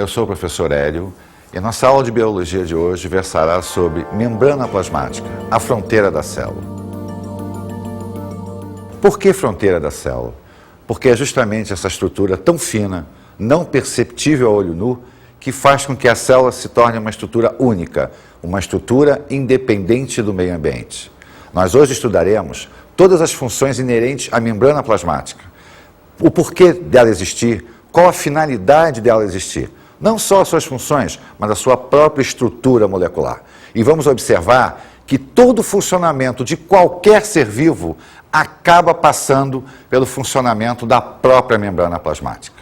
eu sou o professor Hélio e a nossa aula de biologia de hoje versará sobre membrana plasmática, a fronteira da célula. Por que fronteira da célula? Porque é justamente essa estrutura tão fina, não perceptível a olho nu, que faz com que a célula se torne uma estrutura única, uma estrutura independente do meio ambiente. Nós hoje estudaremos todas as funções inerentes à membrana plasmática, o porquê dela existir, qual a finalidade dela existir. Não só as suas funções, mas a sua própria estrutura molecular. E vamos observar que todo o funcionamento de qualquer ser vivo acaba passando pelo funcionamento da própria membrana plasmática.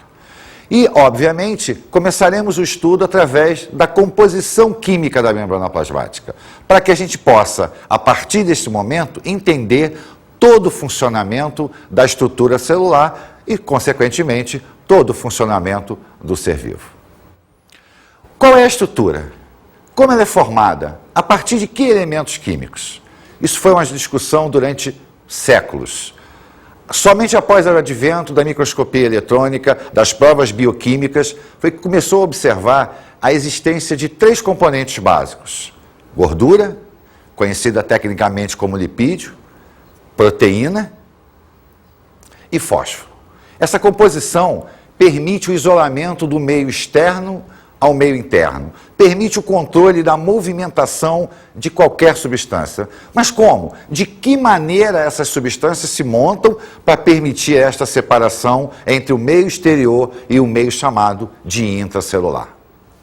E, obviamente, começaremos o estudo através da composição química da membrana plasmática, para que a gente possa, a partir deste momento, entender todo o funcionamento da estrutura celular e, consequentemente, todo o funcionamento do ser vivo. Qual é a estrutura? Como ela é formada? A partir de que elementos químicos? Isso foi uma discussão durante séculos. Somente após o advento da microscopia eletrônica, das provas bioquímicas, foi que começou a observar a existência de três componentes básicos: gordura, conhecida tecnicamente como lipídio, proteína e fósforo. Essa composição permite o isolamento do meio externo ao meio interno, permite o controle da movimentação de qualquer substância. Mas como? De que maneira essas substâncias se montam para permitir esta separação entre o meio exterior e o meio chamado de intracelular?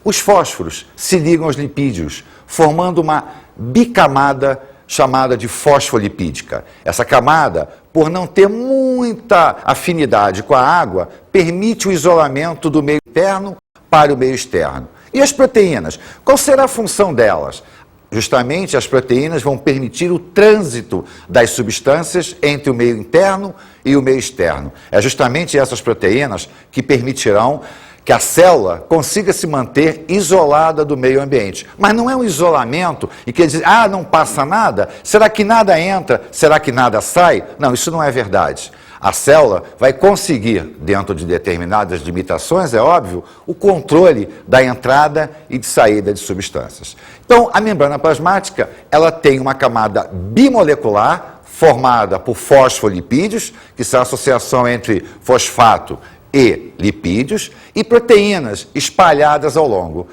Os fósforos se ligam aos lipídios, formando uma bicamada chamada de fosfolipídica. Essa camada, por não ter muita afinidade com a água, permite o isolamento do meio interno para o meio externo. E as proteínas? Qual será a função delas? Justamente as proteínas vão permitir o trânsito das substâncias entre o meio interno e o meio externo. É justamente essas proteínas que permitirão que a célula consiga se manter isolada do meio ambiente. Mas não é um isolamento e quer dizer, não passa nada? Será que nada entra? Será que nada sai? Não, isso não é verdade. A célula vai conseguir, dentro de determinadas limitações, é óbvio, o controle da entrada e de saída de substâncias. Então, a membrana plasmática, ela tem uma camada bimolecular formada por fosfolipídios, que são a associação entre fosfato e lipídios, e proteínas espalhadas ao longo.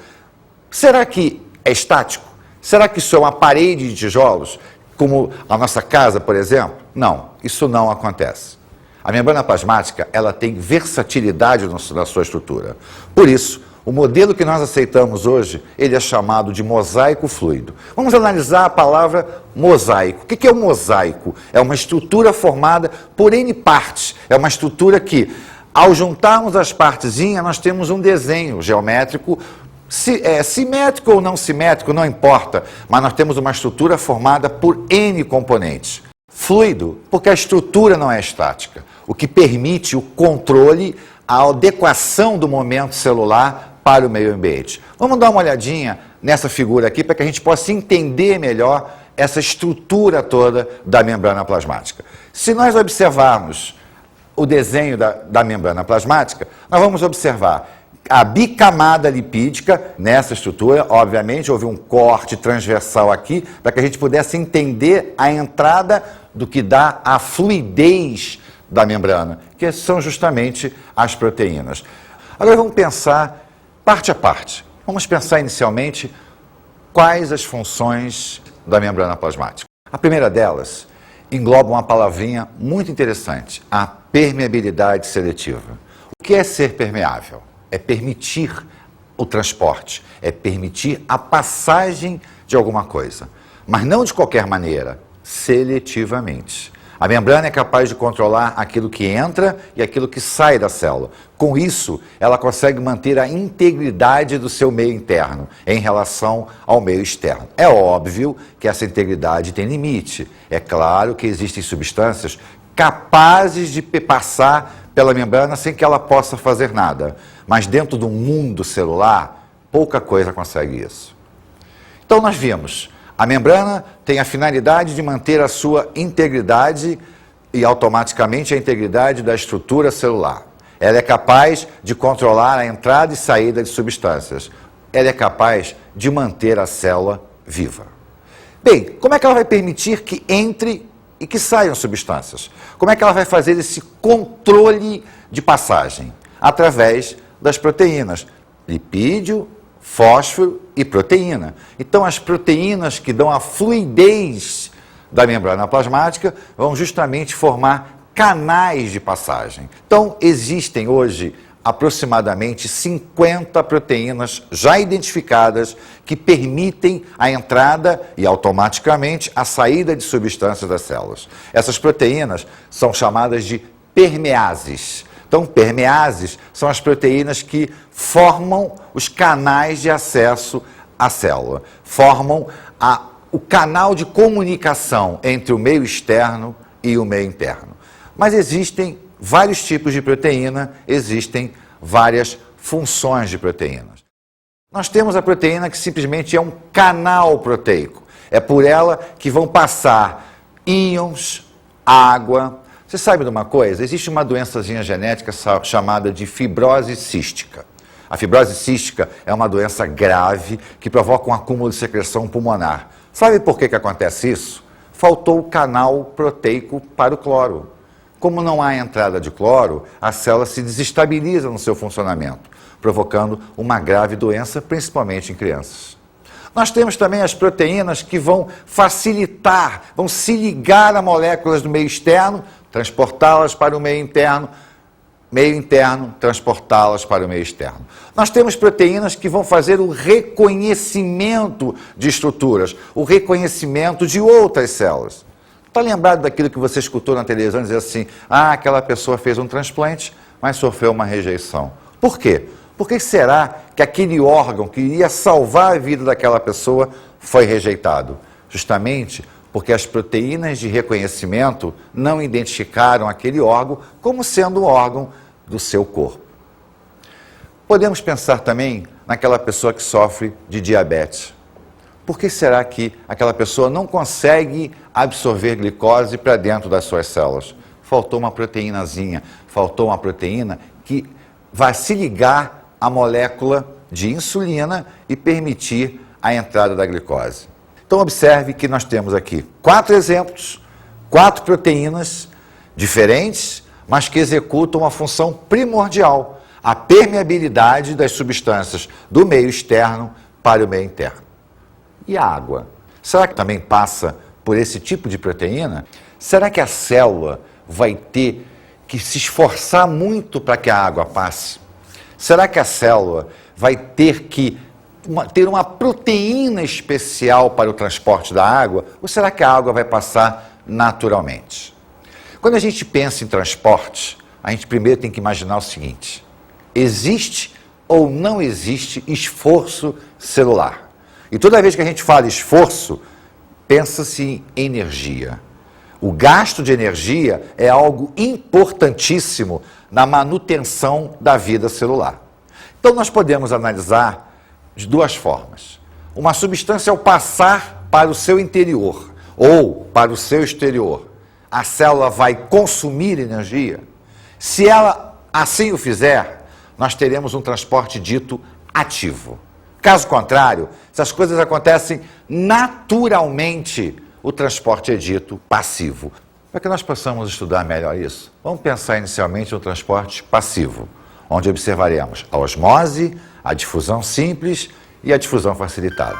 Será que é estático? Será que isso é uma parede de tijolos, como a nossa casa, por exemplo? Não, isso não acontece. A membrana plasmática, ela tem versatilidade na sua estrutura. Por isso, o modelo que nós aceitamos hoje, ele é chamado de mosaico fluido. Vamos analisar a palavra mosaico. O que é um mosaico? É uma estrutura formada por N partes. É uma estrutura que, ao juntarmos as partezinhas, nós temos um desenho geométrico, simétrico ou não simétrico, não importa, mas nós temos uma estrutura formada por N componentes. Fluido, porque a estrutura não é estática, o que permite o controle, a adequação do momento celular para o meio ambiente. Vamos dar uma olhadinha nessa figura aqui para que a gente possa entender melhor essa estrutura toda da membrana plasmática. Se nós observarmos o desenho da membrana plasmática, nós vamos observar a bicamada lipídica nessa estrutura. Obviamente, houve um corte transversal aqui para que a gente pudesse entender a entrada do que dá a fluidez da membrana, que são justamente as proteínas. Agora vamos pensar parte a parte. Vamos pensar inicialmente quais as funções da membrana plasmática. A primeira delas engloba uma palavrinha muito interessante, a permeabilidade seletiva. O que é ser permeável? É permitir o transporte, é permitir a passagem de alguma coisa, mas não de qualquer maneira, seletivamente. A membrana é capaz de controlar aquilo que entra e aquilo que sai da célula. Com isso, ela consegue manter a integridade do seu meio interno em relação ao meio externo. É óbvio que essa integridade tem limite. É claro que existem substâncias capazes de passar pela membrana sem que ela possa fazer nada. Mas dentro do mundo celular, pouca coisa consegue isso. Então nós vimos, a membrana tem a finalidade de manter a sua integridade e automaticamente a integridade da estrutura celular. Ela é capaz de controlar a entrada e saída de substâncias. Ela é capaz de manter a célula viva. Bem, como é que ela vai permitir que entre e que saiam substâncias? Como é que ela vai fazer esse controle de passagem? Através das proteínas, lipídio, fósforo e proteína. Então, as proteínas que dão a fluidez da membrana plasmática vão justamente formar canais de passagem. Então, existem hoje aproximadamente 50 proteínas já identificadas que permitem a entrada e automaticamente a saída de substâncias das células. Essas proteínas são chamadas de permeases. Então, permeases são as proteínas que formam os canais de acesso à célula, formam o canal de comunicação entre o meio externo e o meio interno. Mas existem vários tipos de proteína, existem várias funções de proteínas. Nós temos a proteína que simplesmente é um canal proteico. É por ela que vão passar íons, água. Você sabe de uma coisa? Existe uma doençazinha genética chamada de fibrose cística. A fibrose cística é uma doença grave que provoca um acúmulo de secreção pulmonar. Sabe por que acontece isso? Faltou o canal proteico para o cloro. Como não há entrada de cloro, a célula se desestabiliza no seu funcionamento, provocando uma grave doença, principalmente em crianças. Nós temos também as proteínas que vão facilitar, vão se ligar a moléculas do meio externo, transportá-las para o meio interno, transportá-las para o meio externo. Nós temos proteínas que vão fazer o reconhecimento de estruturas, o reconhecimento de outras células. Está lembrado daquilo que você escutou na televisão, dizer assim, aquela pessoa fez um transplante, mas sofreu uma rejeição. Por quê? Por que será que aquele órgão que iria salvar a vida daquela pessoa foi rejeitado? Justamente porque as proteínas de reconhecimento não identificaram aquele órgão como sendo um órgão do seu corpo. Podemos pensar também naquela pessoa que sofre de diabetes. Por que será que aquela pessoa não consegue absorver glicose para dentro das suas células? Faltou uma proteínazinha, faltou uma proteína que vai se ligar à molécula de insulina e permitir a entrada da glicose. Então observe que nós temos aqui 4 exemplos, 4 proteínas diferentes, mas que executam uma função primordial, a permeabilidade das substâncias do meio externo para o meio interno. E a água? Será que também passa por esse tipo de proteína? Será que a célula vai ter que se esforçar muito para que a água passe? Será que a célula vai ter que ter uma proteína especial para o transporte da água? Ou será que a água vai passar naturalmente? Quando a gente pensa em transporte, a gente primeiro tem que imaginar o seguinte: existe ou não existe esforço celular? E toda vez que a gente fala esforço, pensa-se em energia. O gasto de energia é algo importantíssimo na manutenção da vida celular. Então nós podemos analisar de 2 formas. Uma substância ao passar para o seu interior ou para o seu exterior, a célula vai consumir energia? Se ela assim o fizer, nós teremos um transporte dito ativo. Caso contrário, se as coisas acontecem naturalmente, o transporte é dito passivo. Para que nós possamos estudar melhor isso, vamos pensar inicialmente no transporte passivo, onde observaremos a osmose, a difusão simples e a difusão facilitada.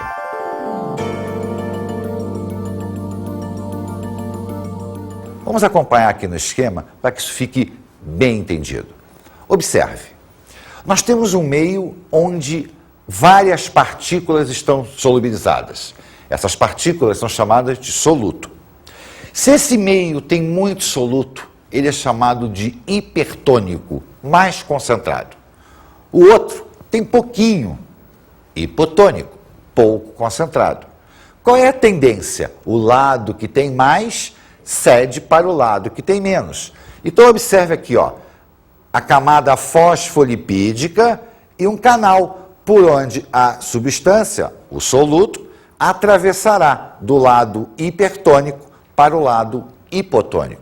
Vamos acompanhar aqui no esquema para que isso fique bem entendido. Observe, nós temos um meio onde várias partículas estão solubilizadas. Essas partículas são chamadas de soluto. Se esse meio tem muito soluto, ele é chamado de hipertônico, mais concentrado. O outro tem pouquinho, hipotônico, pouco concentrado. Qual é a tendência? O lado que tem mais cede para o lado que tem menos. Então observe aqui, a camada fosfolipídica e um canal por onde a substância, o soluto, atravessará do lado hipertônico para o lado hipotônico.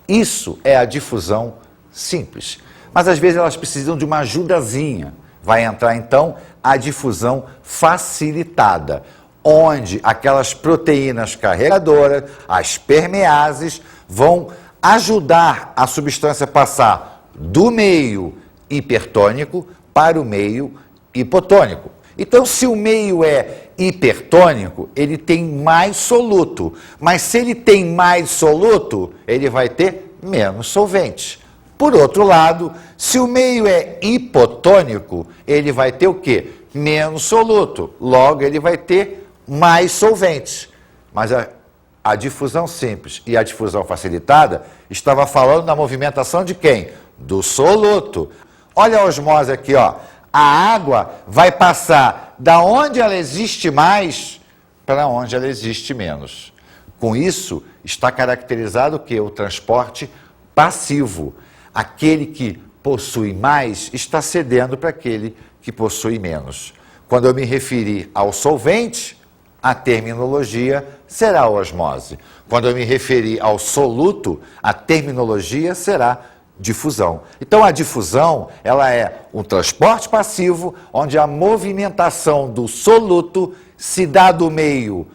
Isso é a difusão simples. Mas às vezes elas precisam de uma ajudazinha. Vai entrar então a difusão facilitada, onde aquelas proteínas carregadoras, as permeases, vão ajudar a substância a passar do meio hipertônico para o meio hipotônico. Então, se o meio é hipertônico, ele tem mais soluto. Mas se ele tem mais soluto, ele vai ter menos solvente. Por outro lado, se o meio é hipotônico, ele vai ter o quê? Menos soluto. Logo, ele vai ter mais solvente. Mas a difusão simples e a difusão facilitada estava falando da movimentação de quem? Do soluto. Olha a osmose aqui, ó. A água vai passar da onde ela existe mais para onde ela existe menos. Com isso, está caracterizado o quê? O transporte passivo. Aquele que possui mais está cedendo para aquele que possui menos. Quando eu me referir ao solvente, a terminologia será a osmose. Quando eu me referir ao soluto, a terminologia será difusão. Então a difusão, ela é um transporte passivo, onde a movimentação do soluto se dá do meio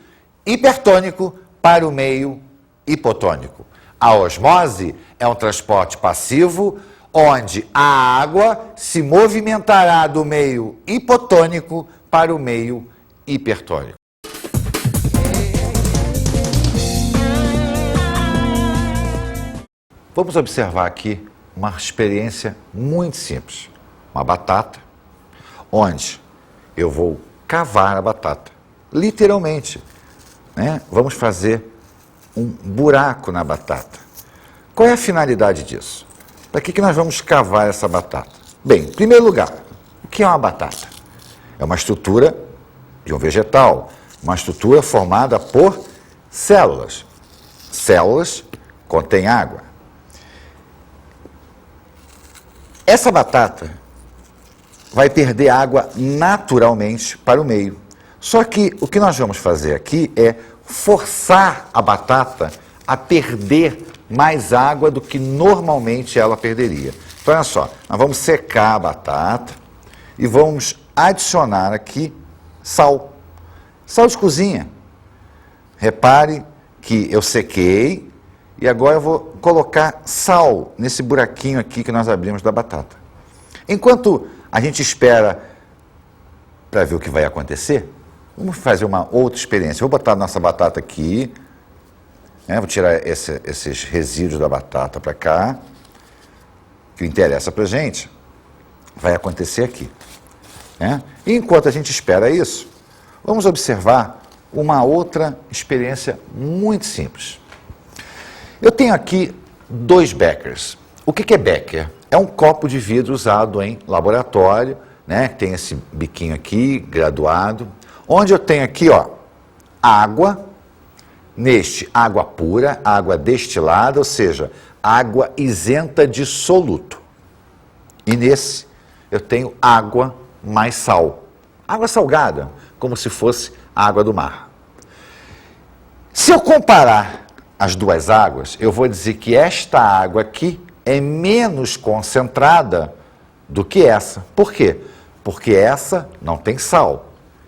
hipertônico para o meio hipotônico. A osmose é um transporte passivo, onde a água se movimentará do meio hipotônico para o meio hipertônico. Vamos observar aqui uma experiência muito simples. Uma batata, onde eu vou cavar a batata. Literalmente, né? Vamos fazer um buraco na batata. Qual é a finalidade disso? Para que nós vamos cavar essa batata? Bem, em primeiro lugar, o que é uma batata? É uma estrutura de um vegetal, uma estrutura formada por células. Células contêm água. Essa batata vai perder água naturalmente para o meio. Só que o que nós vamos fazer aqui é forçar a batata a perder mais água do que normalmente ela perderia. Então, olha só, nós vamos secar a batata e vamos adicionar aqui sal. Sal de cozinha. Repare que eu sequei e agora eu vou colocar sal nesse buraquinho aqui que nós abrimos da batata. Enquanto a gente espera para ver o que vai acontecer, vamos fazer uma outra experiência. Vou botar a nossa batata aqui, né? Vou tirar esses resíduos da batata para cá. O que interessa para a gente vai acontecer aqui, né? E enquanto a gente espera isso, vamos observar uma outra experiência muito simples. Eu tenho aqui 2 beckers. O que é becker? É um copo de vidro usado em laboratório, né? Tem esse biquinho aqui, graduado, onde eu tenho aqui, ó, água, neste água pura, água destilada, ou seja, água isenta de soluto. E nesse eu tenho água mais sal. Água salgada, como se fosse água do mar. Se eu comparar as duas águas, eu vou dizer que esta água aqui é menos concentrada do que essa. Por quê? Porque essa não tem sal.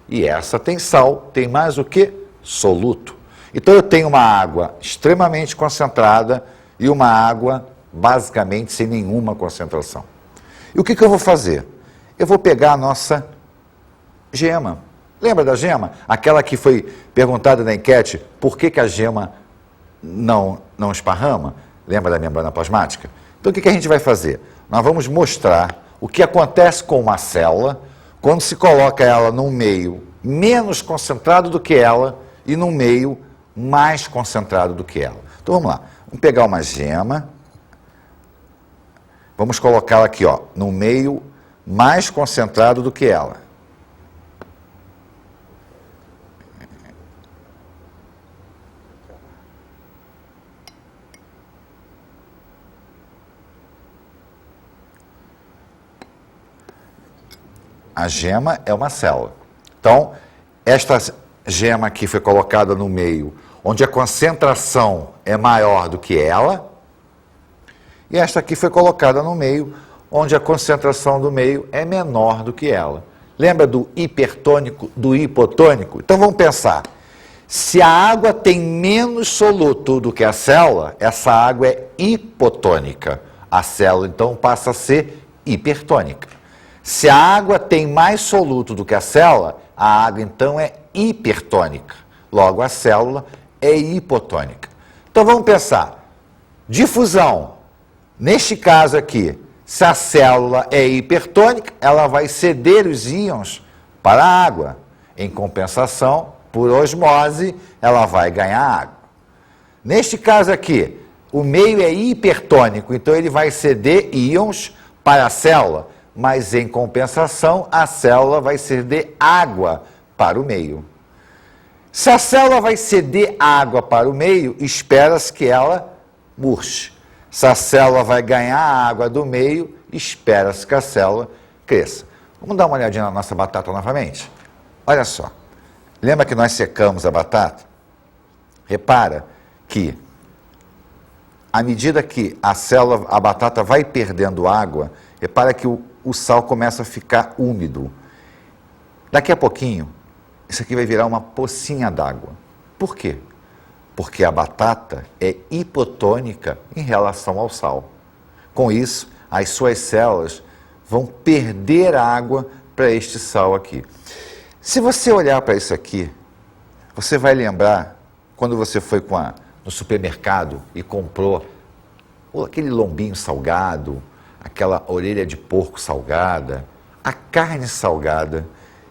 E essa tem sal, tem mais o que? Soluto. Então eu tenho uma água extremamente concentrada e uma água basicamente sem nenhuma concentração. E o que eu vou fazer? Eu vou pegar a nossa gema. Lembra da gema? Aquela que foi perguntada na enquete, por que a gema não esparrama? Lembra da membrana plasmática? Então o que a gente vai fazer? Nós vamos mostrar o que acontece com uma célula quando se coloca ela num meio menos concentrado do que ela e num meio mais concentrado do que ela. Então vamos lá, vamos pegar uma gema, vamos colocá-la aqui, ó, num meio mais concentrado do que ela. A gema é uma célula. Então, esta gema aqui foi colocada no meio, onde a concentração é maior do que ela, e esta aqui foi colocada no meio, onde a concentração do meio é menor do que ela. Lembra do hipertônico, do hipotônico? Então vamos pensar. Se a água tem menos soluto do que a célula, essa água é hipotônica. A célula, então, passa a ser hipertônica. Se a água tem mais soluto do que a célula, a água, então, é hipertônica. Logo, a célula é hipotônica. Então, vamos pensar. Difusão. Neste caso aqui, se a célula é hipertônica, ela vai ceder os íons para a água. Em compensação, por osmose, ela vai ganhar água. Neste caso aqui, o meio é hipertônico, então ele vai ceder íons para a célula, mas em compensação, a célula vai ceder água para o meio. Se a célula vai ceder água para o meio, espera-se que ela murche. Se a célula vai ganhar água do meio, espera-se que a célula cresça. Vamos dar uma olhadinha na nossa batata novamente? Olha só. Lembra que nós secamos a batata? Repara que, à medida que a batata vai perdendo água, repara que o sal começa a ficar úmido. Daqui a pouquinho, isso aqui vai virar uma pocinha d'água. Por quê? Porque a batata é hipotônica em relação ao sal. Com isso, as suas células vão perder água para este sal aqui. Se você olhar para isso aqui, você vai lembrar quando você foi no supermercado e comprou aquele lombinho salgado, aquela orelha de porco salgada, a carne salgada.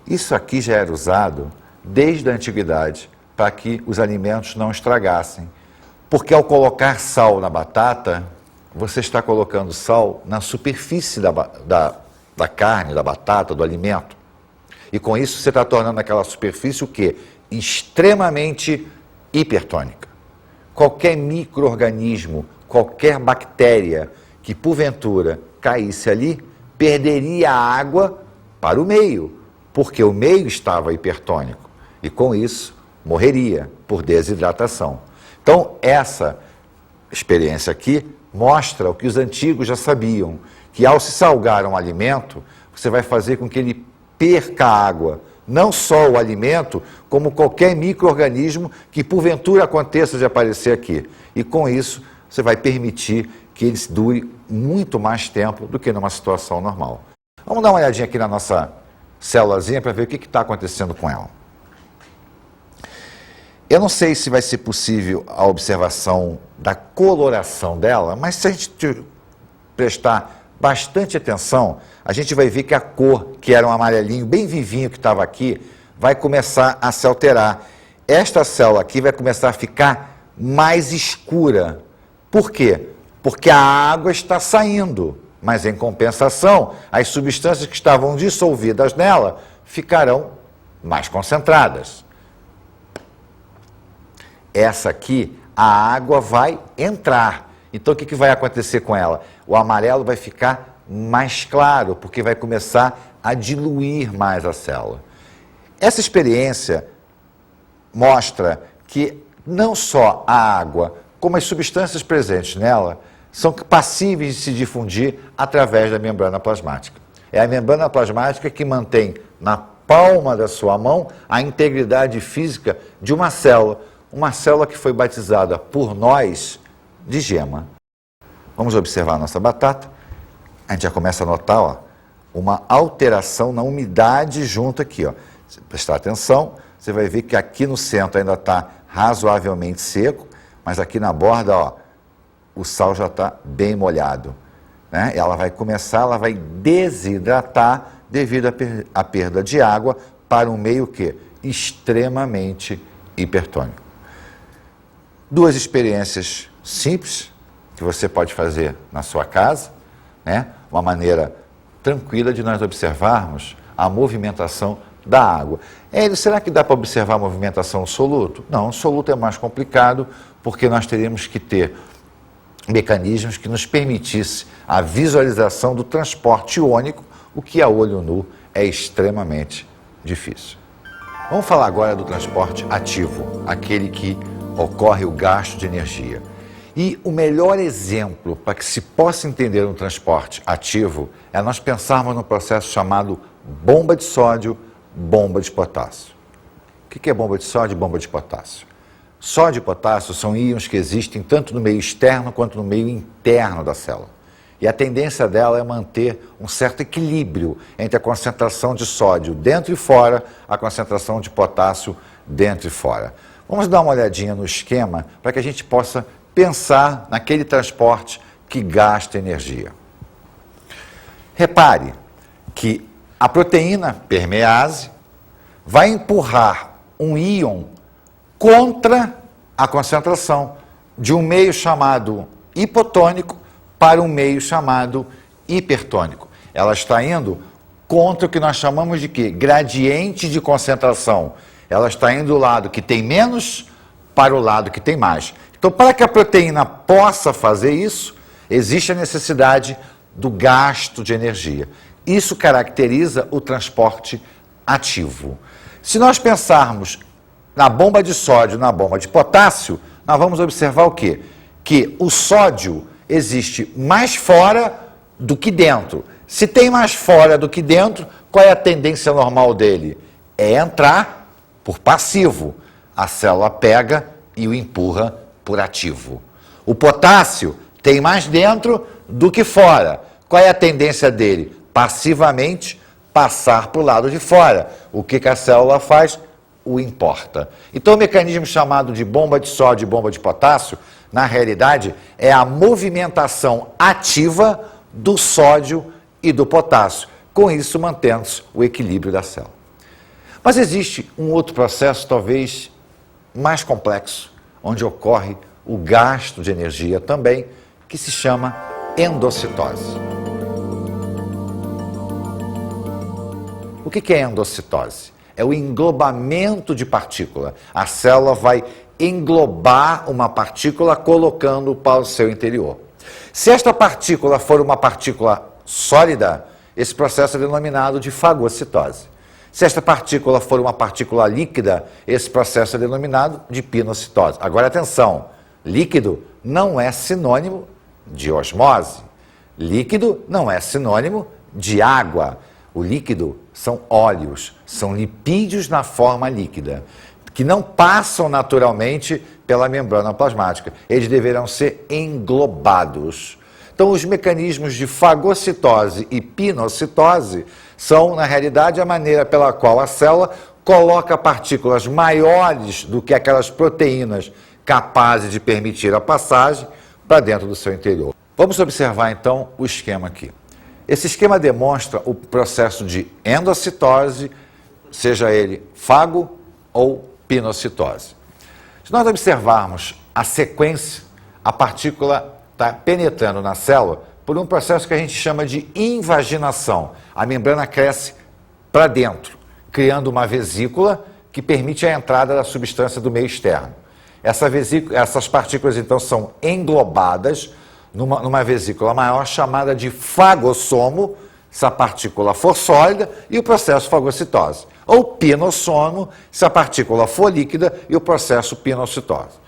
Isso aqui já era usado desde a antiguidade para que os alimentos não estragassem. Porque ao colocar sal na batata, você está colocando sal na superfície da carne, da batata, do alimento. E com isso você está tornando aquela superfície o quê? Extremamente hipertônica. Qualquer micro-organismo, qualquer bactéria que porventura caísse ali, perderia água para o meio, porque o meio estava hipertônico. E com isso morreria por desidratação. Então essa experiência aqui mostra o que os antigos já sabiam, que ao se salgar um alimento, você vai fazer com que ele perca água, não só o alimento, como qualquer micro-organismo que porventura aconteça de aparecer aqui. E com isso, você vai permitir que ele dure muito mais tempo do que numa situação normal. Vamos dar uma olhadinha aqui na nossa célulazinha para ver o que está acontecendo com ela. Eu não sei se vai ser possível a observação da coloração dela, mas se a gente prestar bastante atenção, a gente vai ver que a cor, que era um amarelinho bem vivinho que estava aqui, vai começar a se alterar. Esta célula aqui vai começar a ficar mais escura. Por quê? Porque a água está saindo, mas em compensação, as substâncias que estavam dissolvidas nela ficarão mais concentradas. Essa aqui, a água vai entrar. Então, o que vai acontecer com ela? O amarelo vai ficar mais claro, porque vai começar a diluir mais a célula. Essa experiência mostra que não só a água, como as substâncias presentes nela, são passíveis de se difundir através da membrana plasmática. É a membrana plasmática que mantém na palma da sua mão a integridade física de uma célula que foi batizada por nós de gema. Vamos observar a nossa batata. A gente já começa a notar uma alteração na umidade junto aqui. Se prestar atenção, você vai ver que aqui no centro ainda está razoavelmente seco, mas aqui na borda, o sal já está bem molhado. Né? Ela vai desidratar devido à perda de água para um meio que extremamente hipertônico. Duas experiências simples que você pode fazer na sua casa, né? Uma maneira tranquila de nós observarmos a movimentação da água. Será que dá para observar a movimentação soluto? Não, o soluto é mais complicado porque nós teríamos que ter mecanismos que nos permitissem a visualização do transporte iônico, o que a olho nu é extremamente difícil. Vamos falar agora do transporte ativo, aquele que ocorre o gasto de energia. E o melhor exemplo para que se possa entender um transporte ativo é nós pensarmos no processo chamado bomba de sódio, bomba de potássio. O que é bomba de sódio e bomba de potássio? Sódio e potássio são íons que existem tanto no meio externo quanto no meio interno da célula. E a tendência dela é manter um certo equilíbrio entre a concentração de sódio dentro e fora, a concentração de potássio dentro e fora. Vamos dar uma olhadinha no esquema para que a gente possa pensar naquele transporte que gasta energia. Repare que a proteína permease vai empurrar um íon contra a concentração de um meio chamado hipotônico para um meio chamado hipertônico. Ela está indo contra o que nós chamamos de quê? Gradiente de concentração. Ela está indo do lado que tem menos para o lado que tem mais. Então, para que a proteína possa fazer isso, existe a necessidade do gasto de energia. Isso caracteriza o transporte ativo. Se nós pensarmos na bomba de sódio, na bomba de potássio, nós vamos observar o quê? Que o sódio existe mais fora do que dentro. Se tem mais fora do que dentro, qual é a tendência normal dele? É entrar por passivo. A célula pega e o empurra por ativo. O potássio tem mais dentro do que fora. Qual é a tendência dele? Passivamente passar para o lado de fora. O que a célula faz? O importa. Então, o mecanismo chamado de bomba de sódio e bomba de potássio, na realidade, é a movimentação ativa do sódio e do potássio. Com isso, mantendo-se o equilíbrio da célula. Mas existe um outro processo, talvez mais complexo, onde ocorre o gasto de energia também, que se chama endocitose. O que é endocitose? É o englobamento de partícula. A célula vai englobar uma partícula colocando para o seu interior. Se esta partícula for uma partícula sólida, esse processo é denominado de fagocitose. Se esta partícula for uma partícula líquida, esse processo é denominado de pinocitose. Agora, atenção, líquido não é sinônimo de osmose. Líquido não é sinônimo de água. O líquido são óleos, são lipídios na forma líquida, que não passam naturalmente pela membrana plasmática. Eles deverão ser englobados. Então, os mecanismos de fagocitose e pinocitose são, na realidade, a maneira pela qual a célula coloca partículas maiores do que aquelas proteínas capazes de permitir a passagem para dentro do seu interior. Vamos observar, então, o esquema aqui. Esse esquema demonstra o processo de endocitose, seja ele fago ou pinocitose. Se nós observarmos a sequência, a partícula está penetrando na célula por um processo que a gente chama de invaginação. A membrana cresce para dentro, criando uma vesícula que permite a entrada da substância do meio externo. Essas partículas, então, são englobadas numa vesícula maior chamada de fagossomo, se a partícula for sólida, e o processo fagocitose. Ou pinossomo, se a partícula for líquida, e o processo pinocitose.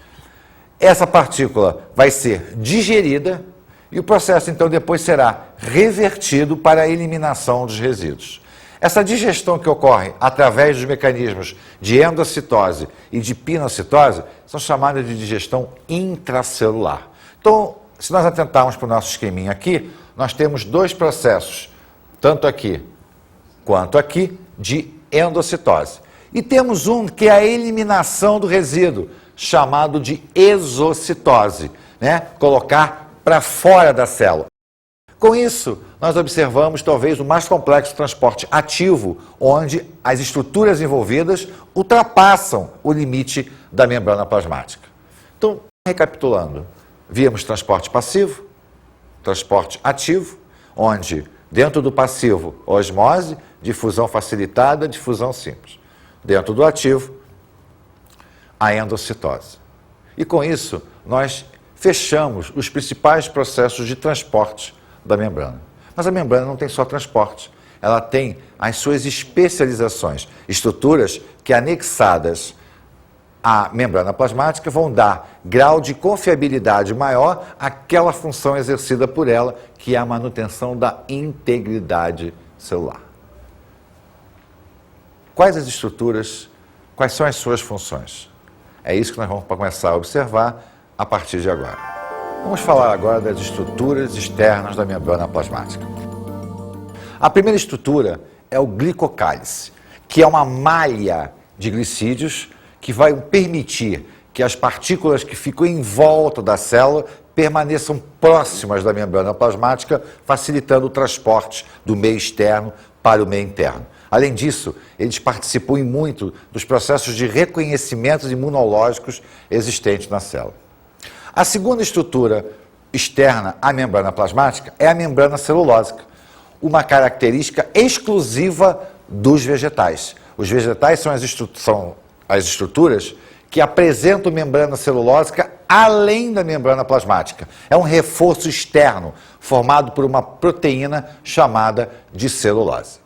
Essa partícula vai ser digerida e o processo, então, depois será revertido para a eliminação dos resíduos. Essa digestão que ocorre através dos mecanismos de endocitose e de pinocitose são chamadas de digestão intracelular. Então, se nós atentarmos para o nosso esqueminha aqui, nós temos dois processos, tanto aqui quanto aqui, de endocitose. E temos um que é a eliminação do resíduo, chamado de exocitose, né? Colocar para fora da célula. Com isso, nós observamos talvez o mais complexo transporte ativo, onde as estruturas envolvidas ultrapassam o limite da membrana plasmática. Então, recapitulando, víamos transporte passivo, transporte ativo, onde dentro do passivo, osmose, difusão facilitada, difusão simples. Dentro do ativo, a endocitose. E com isso, nós fechamos os principais processos de transporte da membrana. Mas a membrana não tem só transporte, ela tem as suas especializações, estruturas que anexadas à membrana plasmática vão dar grau de confiabilidade maior àquela função exercida por ela, que é a manutenção da integridade celular. Quais as estruturas, quais são as suas funções? É isso que nós vamos começar a observar a partir de agora. Vamos falar agora das estruturas externas da membrana plasmática. A primeira estrutura é o glicocálice, que é uma malha de glicídios que vai permitir que as partículas que ficam em volta da célula permaneçam próximas da membrana plasmática, facilitando o transporte do meio externo para o meio interno. Além disso, eles participam muito dos processos de reconhecimento imunológicos existentes na célula. A segunda estrutura externa à membrana plasmática é a membrana celulósica, uma característica exclusiva dos vegetais. Os vegetais são as estruturas que apresentam membrana celulósica além da membrana plasmática. É um reforço externo formado por uma proteína chamada de celulose.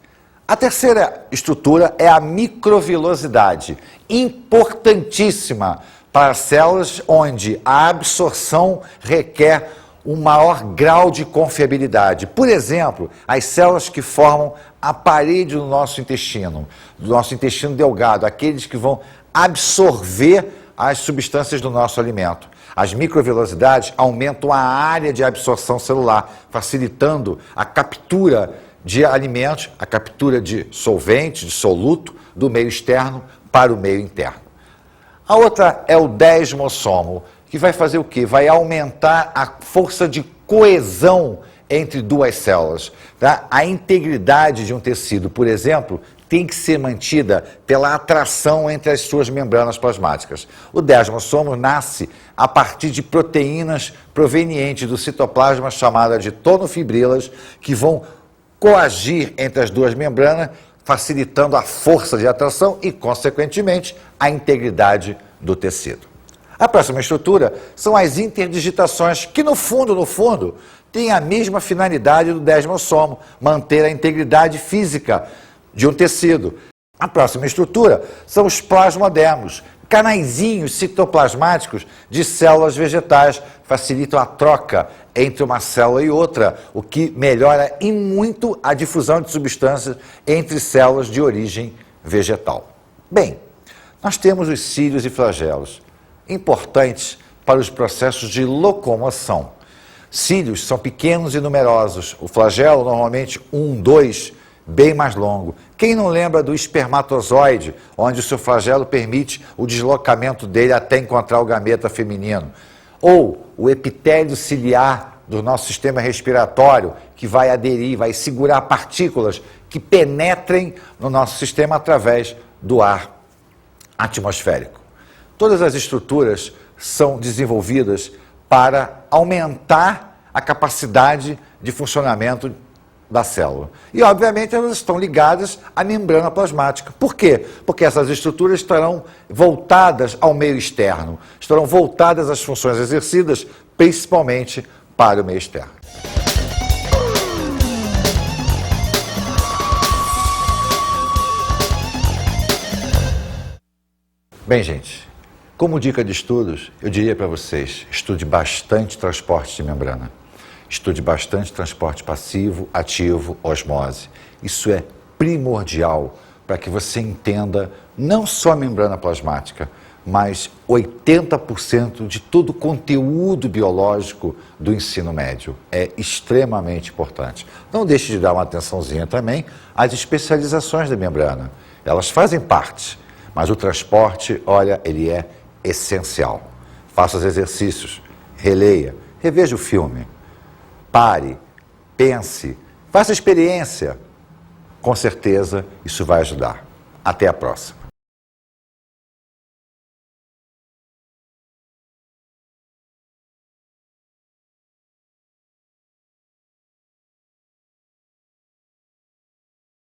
A terceira estrutura é a microvilosidade, importantíssima para células onde a absorção requer um maior grau de confiabilidade. Por exemplo, as células que formam a parede do nosso intestino delgado, aqueles que vão absorver as substâncias do nosso alimento. As microvilosidades aumentam a área de absorção celular, facilitando a captura de alimentos, a captura de solvente, de soluto, do meio externo para o meio interno. A outra é o desmossomo, que vai fazer o quê? Vai aumentar a força de coesão entre duas células. Tá? A integridade de um tecido, por exemplo, tem que ser mantida pela atração entre as suas membranas plasmáticas. O desmossomo nasce a partir de proteínas provenientes do citoplasma chamadas de tonofibrilas, que vão coagir entre as duas membranas, facilitando a força de atração e, consequentemente, a integridade do tecido. A próxima estrutura são as interdigitações, que no fundo, têm a mesma finalidade do desmossomo, manter a integridade física de um tecido. A próxima estrutura são os plasmodermos, canaizinhos citoplasmáticos de células vegetais, facilitam a troca entre uma célula e outra, o que melhora e muito a difusão de substâncias entre células de origem vegetal. Bem, nós temos os cílios e flagelos, importantes para os processos de locomoção. Cílios são pequenos e numerosos, o flagelo normalmente 1, 2, bem mais longo. Quem não lembra do espermatozoide, onde o seu flagelo permite o deslocamento dele até encontrar o gameta feminino? Ou o epitélio ciliar do nosso sistema respiratório, que vai aderir, vai segurar partículas que penetrem no nosso sistema através do ar atmosférico. Todas as estruturas são desenvolvidas para aumentar a capacidade de funcionamento da célula. E, obviamente, elas estão ligadas à membrana plasmática. Por quê? Porque essas estruturas estarão voltadas ao meio externo, estarão voltadas às funções exercidas, principalmente para o meio externo. Bem, gente, como dica de estudos, eu diria para vocês, estude bastante transporte de membrana. Estude bastante transporte passivo, ativo, osmose. Isso é primordial para que você entenda não só a membrana plasmática, mas 80% de todo o conteúdo biológico do ensino médio. É extremamente importante. Não deixe de dar uma atençãozinha também às especializações da membrana. Elas fazem parte, mas o transporte, olha, ele é essencial. Faça os exercícios, releia, reveja o filme. Pare, pense, faça experiência. Com certeza isso vai ajudar. Até a próxima.